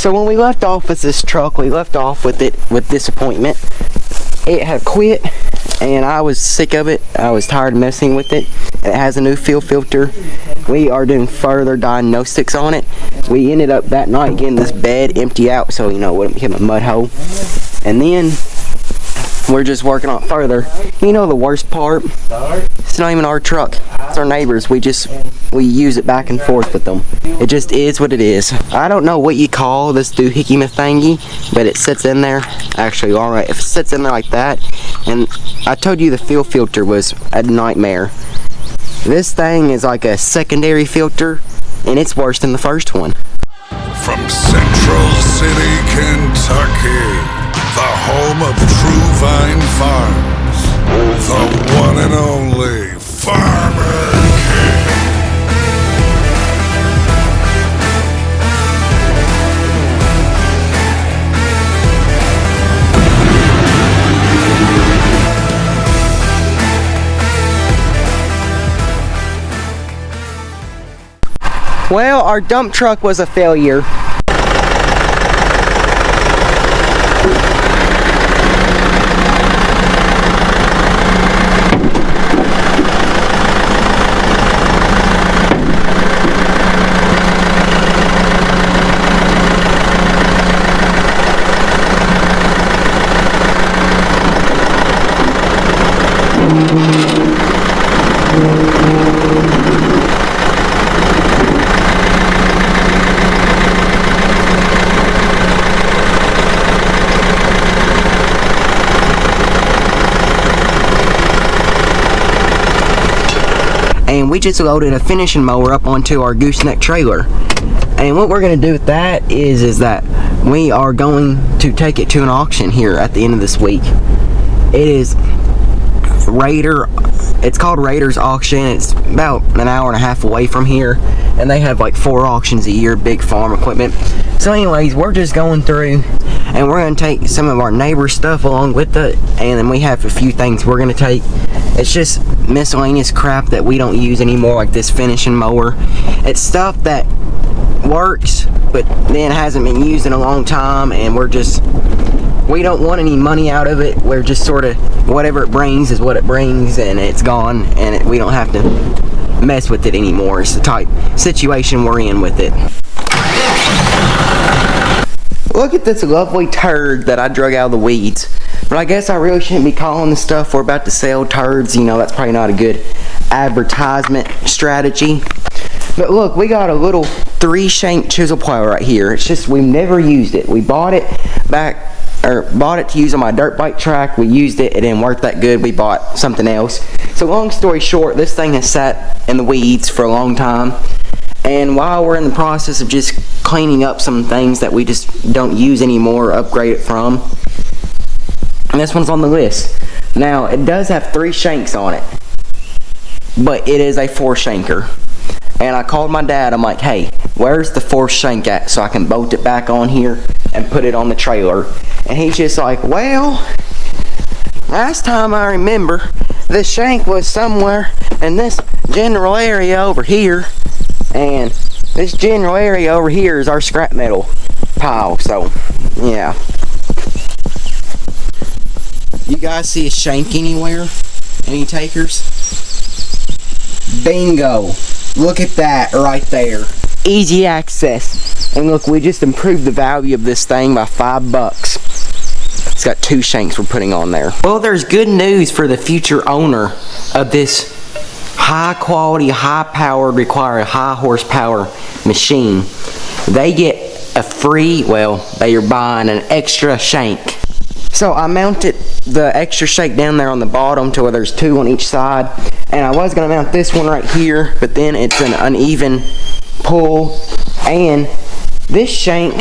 So when we left off with this truck, we left off with it with disappointment. It had quit, and I was sick of it. I was tired of messing with it. It has a new fuel filter. We are doing further diagnostics on it. We ended up that night getting this bed empty out, so you know it wouldn't become a mud hole. And then we're just working on it further. You know the worst part? It's not even our truck. It's our neighbors. We use it back and forth with them. It just is what it is. I don't know what you call this doohickey thingy, but it sits in there. Actually, alright, if it sits in there like that, and I told you the fuel filter was a nightmare. This thing is like a secondary filter, and it's worse than the first one. From Central City, Kentucky, the home of True Vine Farms, the one and only Farmer King. Well, our dump truck was a failure. And we just loaded a finishing mower up onto our gooseneck trailer. And what we're going to do with that is that we are going to take it to an auction here at the end of this week. It is it's called Raiders Auction. It's about an hour and a half away from here, and they have like 4 auctions a year, big farm equipment. So anyways, we're just going through, and we're going to take some of our neighbor stuff along with it, and then we have a few things we're going to take. It's just miscellaneous crap that we don't use anymore, like this finishing mower. It's stuff that works, but then hasn't been used in a long time, and we don't want any money out of it. We're just sort of, whatever it brings is what it brings, and it's gone, and we don't have to mess with it anymore. It's the type situation we're in with it. Look at this lovely turd that I drug out of the weeds. But I guess I really shouldn't be calling the stuff we're about to sell turds. You know, that's probably not a good advertisement strategy. But look, we got a little 3-shank chisel plow right here. It's just we've never used it. We bought it to use on my dirt bike track. We used it. It didn't work that good. We bought something else. So long story short, this thing has sat in the weeds for a long time. And while we're in the process of just cleaning up some things that we just don't use anymore or upgrade it from, and this one's on the list. Now, it does have 3 shanks on it, but it is a 4-shanker. And I called my dad. I'm like, hey, where's the 4th shank at so I can bolt it back on here and put it on the trailer? And he's just like, well, last time I remember, this shank was somewhere in this general area over here. And this general area over here is our scrap metal pile. So, yeah. You guys see a shank anywhere? Any takers? Bingo! Look at that right there. Easy access. And look, we just improved the value of this thing by $5. It's got 2 shanks we're putting on there. Well, there's good news for the future owner of this high quality, high powered, require high horsepower machine. They get a free, well, they are buying an extra shank. So I mounted the extra shank down there on the bottom to where there's 2 on each side, and I was going to mount this one right here, but then it's an uneven pull. And this shank,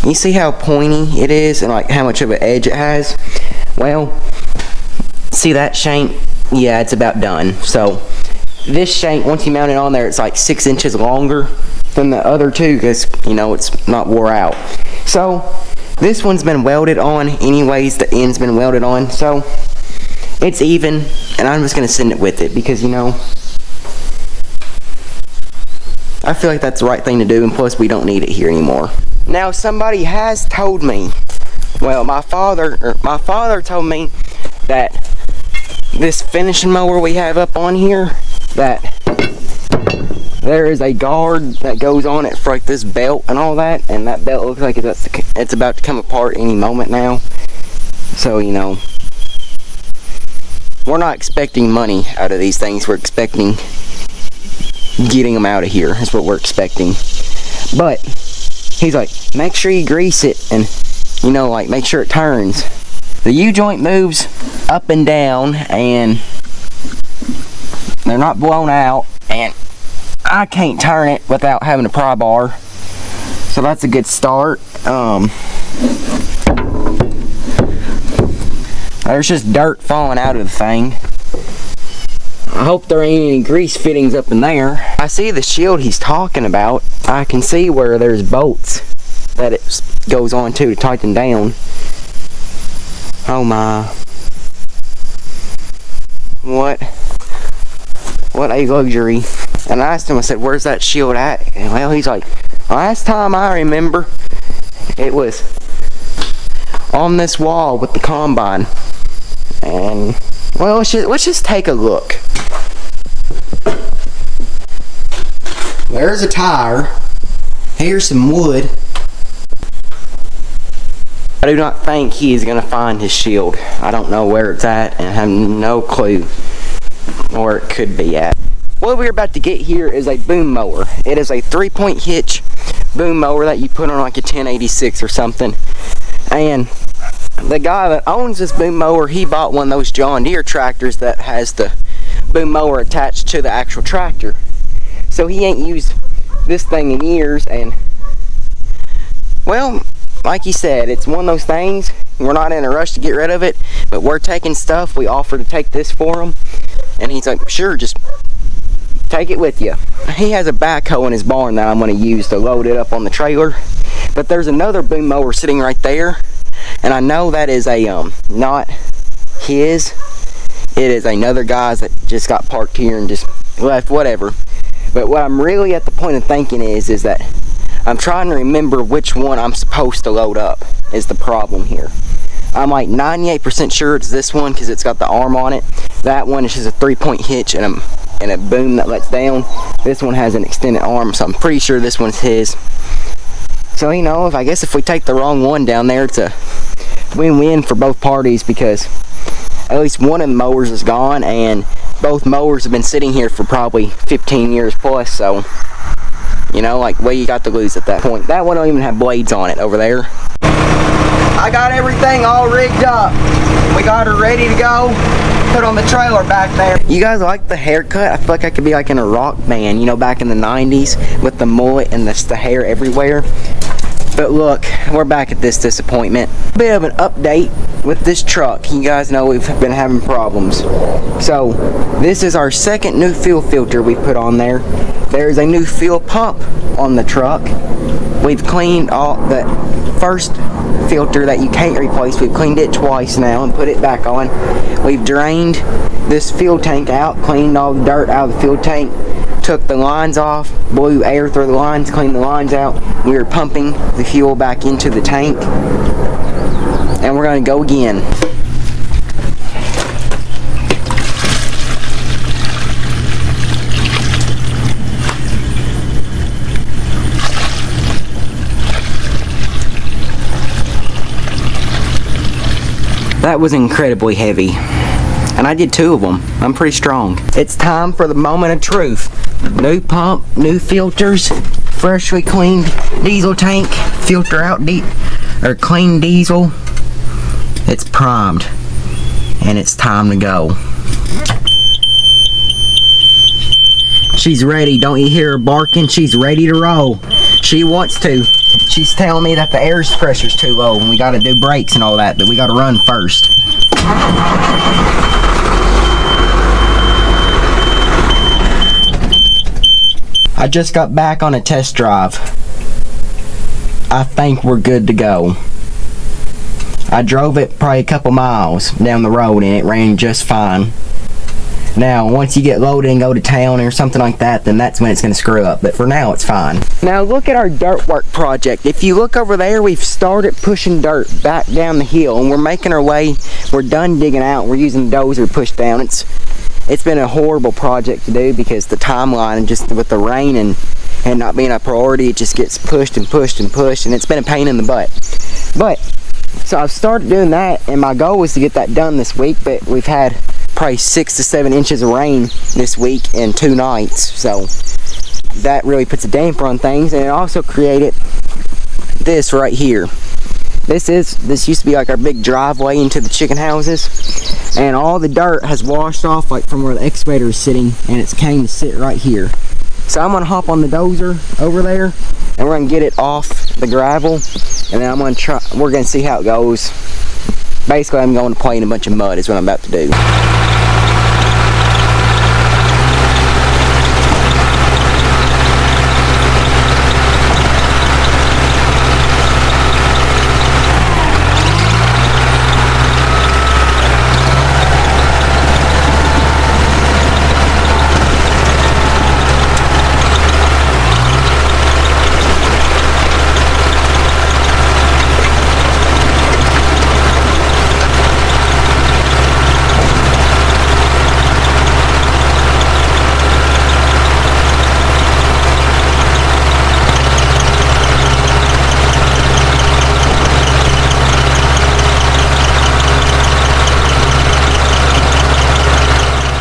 you see how pointy it is and like how much of an edge it has? Well, see that shank? Yeah, it's about done. So this shank, once you mount it on there, it's like 6 inches longer than the other 2 because, you know, it's not wore out. So this one's been welded on anyways. The end's been welded on, so it's even, and I'm just going to send it with it because, you know, I feel like that's the right thing to do, and plus we don't need it here anymore. Now somebody has told me, well, my father told me that this finishing mower we have up on here, that there is a guard that goes on it for like this belt and all that, and that belt looks like it's about to come apart any moment now. So, you know, we're not expecting money out of these things. We're expecting getting them out of here is what we're expecting. But he's like, make sure you grease it and, you know, like make sure it turns. The U-joint moves up and down and they're not blown out, and I can't turn it without having a pry bar. So that's a good start. There's just dirt falling out of the thing. I hope there ain't any grease fittings up in there. I see the shield he's talking about. I can see where there's bolts that it goes on to tighten down. Oh my. What a luxury. And I asked him, I said, where's that shield at? And well, he's like, last time I remember, it was on this wall with the combine. And well, let's just take a look. There's a tire. Here's some wood. I do not think he is going to find his shield. I don't know where it's at and I have no clue where it could be at. What we're about to get here is a boom mower. It is a 3-point hitch boom mower that you put on like a 1086 or something. And the guy that owns this boom mower, he bought one of those John Deere tractors that has the boom mower attached to the actual tractor. So he ain't used this thing in years, and well, like he said, it's one of those things. We're not in a rush to get rid of it, but we're taking stuff. We offer to take this for him, and he's like, sure, just take it with you. He has a backhoe in his barn that I'm going to use to load it up on the trailer, but there's another boom mower sitting right there, and I know that is a not his. It is another guy's that just got parked here and just left, whatever. But what I'm really at the point of thinking is that I'm trying to remember which one I'm supposed to load up is the problem here. I'm like 98% sure it's this one because it's got the arm on it. That one is just a 3-point hitch and a boom that lets down. This one has an extended arm, so I'm pretty sure this one's his. So, you know, I guess if we take the wrong one down there, it's a win-win for both parties because at least one of the mowers is gone, and both mowers have been sitting here for probably 15 years plus, so, you know, like, what you got to lose at that point. That one don't even have blades on it over there. I got everything all rigged up. We got her ready to go. Put on the trailer back there. You guys like the haircut? I feel like I could be like in a rock band, you know, back in the 90s with the mullet and the hair everywhere. But look, we're back at this disappointment. A bit of an update with this truck. You guys know we've been having problems. So, this is our second new fuel filter we put on there. There's a new fuel pump on the truck. We've cleaned all the first filter that you can't replace. We've cleaned it twice now and put it back on. We've drained this fuel tank out, cleaned all the dirt out of the fuel tank, took the lines off, blew air through the lines, cleaned the lines out. We are pumping the fuel back into the tank, and we're going to go again. That was incredibly heavy, and I did 2 of them. I'm pretty strong. It's time for the moment of truth. New pump, new filters, freshly cleaned diesel tank, filter out clean diesel. It's primed, and it's time to go. She's ready. Don't you hear her barking? She's ready to roll. She wants to. She's telling me that the air pressure's too low and we gotta do brakes and all that, but we gotta run first. I just got back on a test drive. I think we're good to go. I drove it probably a couple miles down the road and it ran just fine. Now, once you get loaded and go to town or something like that, then that's when it's going to screw up. But for now, it's fine. Now, look at our dirt work project. If you look over there, we've started pushing dirt back down the hill, and we're making our way. We're done digging out. We're using the dozer to push down. It's been a horrible project to do because the timeline, and just with the rain and not being a priority, it just gets pushed and pushed and pushed, and it's been a pain in the butt. But, so I've started doing that, and my goal was to get that done this week, but we've had probably 6 to 7 inches of rain this week and 2 nights, so that really puts a damper on things. And it also created this right here. This used to be like our big driveway into the chicken houses, and all the dirt has washed off like from where the excavator is sitting, and it's came to sit right here. So I'm gonna hop on the dozer over there, and we're gonna get it off the gravel, and then we're gonna see how it goes. Basically, I'm going to play in a bunch of mud is what I'm about to do.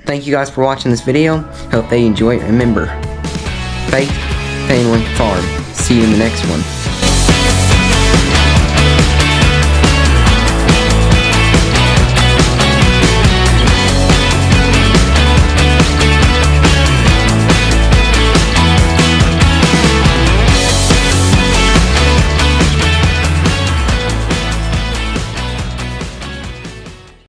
Thank you guys for watching this video. Hope they enjoy it. Remember, faith, family, farm. See you in the next one.